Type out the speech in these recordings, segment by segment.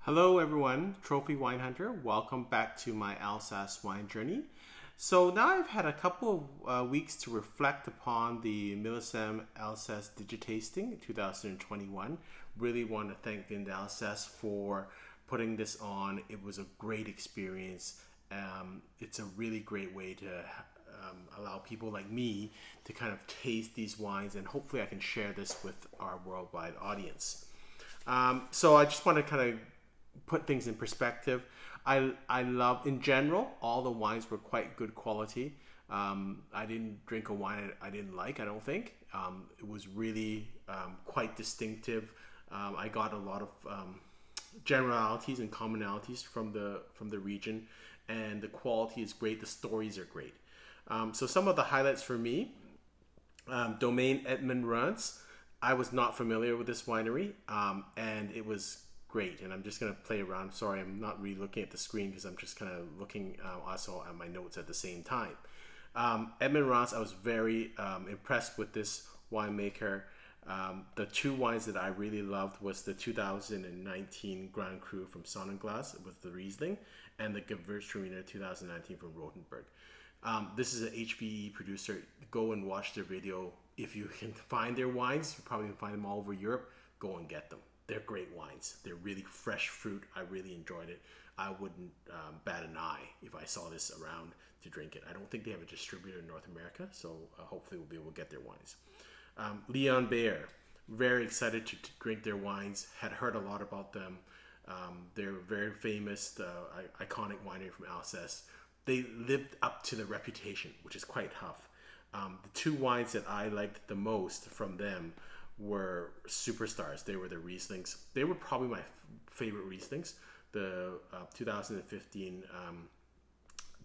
Hello everyone, Trophy Wine Hunter. Welcome back to my Alsace wine journey. So now I've had a couple of weeks to reflect upon the Millesimes Alsace Digitasting 2021. Really want to thank Vineyards Alsace for putting this on. It was a great experience. It's a really great way to allow people like me to kind of taste these wines, and hopefully I can share this with our worldwide audience. So I just want to kind of put things in perspective. I love, in general, all the wines were quite good quality. I didn't drink a wine I didn't like, I don't think. It was really quite distinctive. I got a lot of generalities and commonalities from the region, and the quality is great, the stories are great. So some of the highlights for me, Domaine Edmond Rentz. I was not familiar with this winery, and it was great. And I'm just going to play around. Sorry, I'm not really looking at the screen because I'm just kind of looking also at my notes at the same time. Edmond Rentz, I was very impressed with this winemaker. The two wines that I really loved was the 2019 Grand Cru from Sonnenglanz with the Riesling, and the Gewürztraminer 2019 from Rothenburg. This is an HVE producer. Go and watch their video. If you can find their wines, you probably can find them all over Europe. Go and get them. They're great wines. They're really fresh fruit. I really enjoyed it. I wouldn't bat an eye if I saw this around to drink it. I don't think they have a distributor in North America, so hopefully we'll be able to get their wines. Leon Bayer, very excited to drink their wines. Had heard a lot about them. They're very famous, iconic winery from Alsace. They lived up to the reputation, which is quite tough. The two wines that I liked the most from them were superstars. They were the Rieslings. They were probably my favorite Rieslings. The 2015,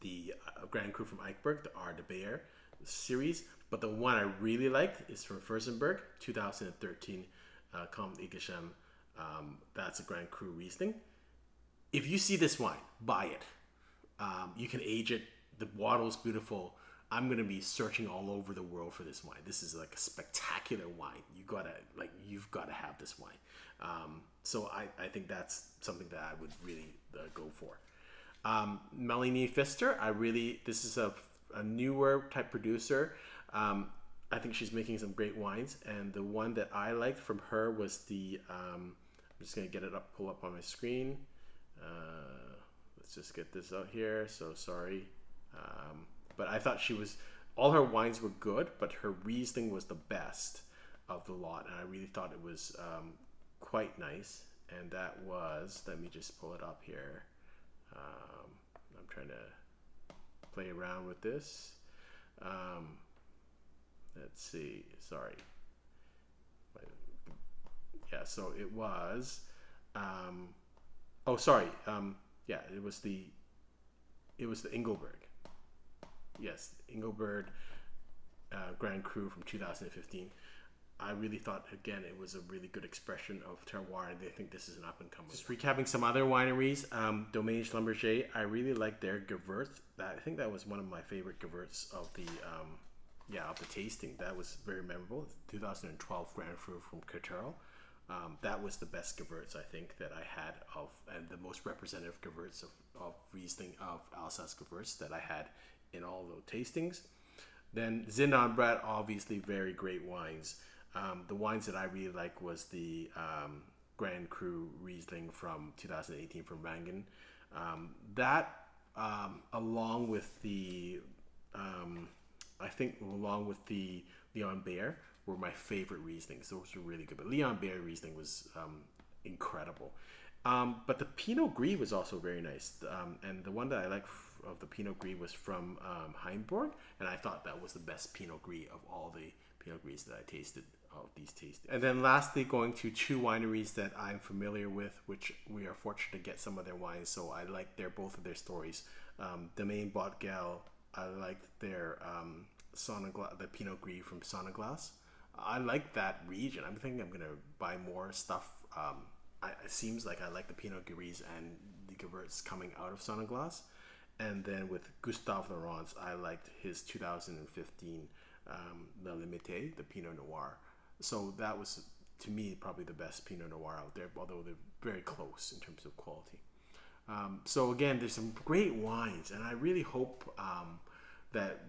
the Grand Cru from Eichberg, the R. de Bayer series. But the one I really liked is from Fürstenberg, 2013, Comme Igesham. That's a Grand Cru Riesling. If you see this wine, buy it. You can age it. The bottle's beautiful. I'm gonna be searching all over the world for this wine. This is like a spectacular wine. You've gotta have this wine. So I think that's something that I would really go for. Melanie Pfister, this is a newer type producer. I think she's making some great wines, and the one that I liked from her was the. I'm just gonna get it up, pull up on my screen. Let's just get this out here. So sorry. But I thought all her wines were good, but her Riesling was the best of the lot, and I really thought it was quite nice. And that was, let me just pull it up here. I'm trying to play around with this. Let's see, sorry. Yeah, so it was, oh, sorry. Yeah, it was the Engelberg. Yes, Engelberg Grand Cru from 2015. I really thought, again, it was a really good expression of terroir, and I think this is an up-and-comer. Just recapping some other wineries, Domaine Schlumberger, I really liked their Gewürz. I think that was one of my favorite Gewürz of the tasting. That was very memorable. 2012 Grand Cru from Cotterell. That was the best Gewürz, I think, that I had and the most representative Gewürz of Riesling, of Alsace Gewürz that I had in all the tastings. Then Zindanbrad, obviously very great wines. The wines that I really like was the Grand Cru Riesling from 2018 from Rangen. Along with the Leon Bayer were my favorite Rieslings. Those were really good. But Leon Bayer Riesling was incredible. But the Pinot Gris was also very nice. And the one that I like of the Pinot Gris was from Heimburg, and I thought that was the best Pinot Gris of all the Pinot Gris that I tasted of these tastings. And then lastly, going to two wineries that I'm familiar with, which we are fortunate to get some of their wines, so I like both of their stories. Domaine Bottgel, I liked their the Pinot Gris from Sonnenglanz. I like that region. I'm thinking I'm going to buy more stuff. It seems like I like the Pinot Gris and the Gewürz coming out of Sonnenglanz. And then with Gustave Laurence, I liked his 2015 La Limité, the Pinot Noir. So that was to me, probably the best Pinot Noir out there, although they're very close in terms of quality. So again, there's some great wines, and I really hope that,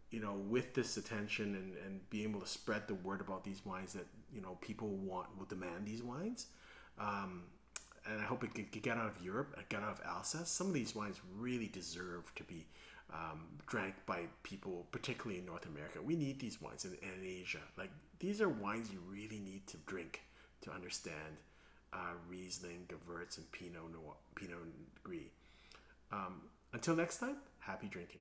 you know, with this attention and being able to spread the word about these wines, that, you know, people will demand these wines. And I hope it could get out of Europe, get out of Alsace. Some of these wines really deserve to be drank by people, particularly in North America. We need these wines in Asia. Like, these are wines you really need to drink to understand Riesling, Gewurz, and Pinot Gris. Until next time, happy drinking.